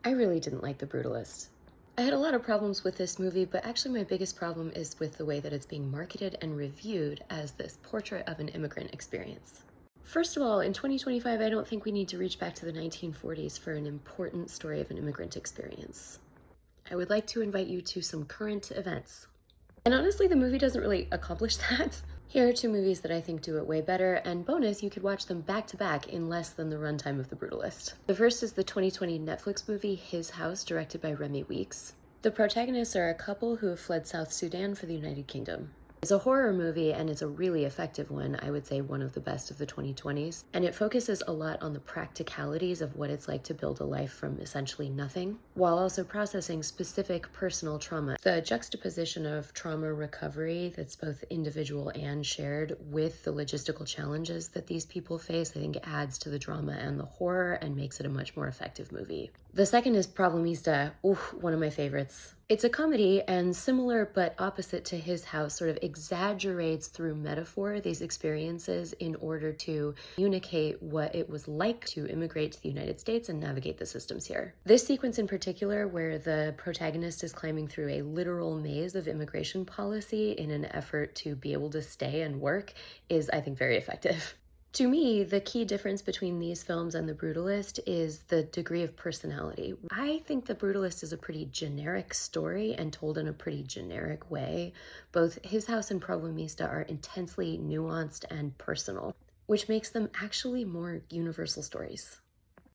I really didn't like The Brutalist. I had a lot of problems with this movie, but actually my biggest problem is with the way that it's being marketed and reviewed as this portrait of an immigrant experience. First of all, in 2025, I don't think we need to reach back to the 1940s for an important story of an immigrant experience. I would like to invite you to some current events. And honestly, the movie doesn't really accomplish that. Here are two movies that I think do it way better, and bonus, you could watch them back to back in less than the runtime of The Brutalist. The first is the 2020 Netflix movie His House, directed by Remy Weeks. The protagonists are a couple who have fled South Sudan for the United Kingdom. It's a horror movie, and it's a really effective one. I would say one of the best of the 2020s. And it focuses a lot on the practicalities of what it's like to build a life from essentially nothing, while also processing specific personal trauma. The juxtaposition of trauma recovery that's both individual and shared with the logistical challenges that these people face, I think adds to the drama and the horror and makes it a much more effective movie. The second is Problemista, one of my favorites. It's a comedy, and similar but opposite to His House, sort of exaggerates through metaphor these experiences in order to communicate what it was like to immigrate to the United States and navigate the systems here. This sequence in particular, where the protagonist is climbing through a literal maze of immigration policy in an effort to be able to stay and work, is, I think, very effective. To me, the key difference between these films and The Brutalist is the degree of personality. I think The Brutalist is a pretty generic story and told in a pretty generic way. Both His House and Problemista are intensely nuanced and personal, which makes them actually more universal stories.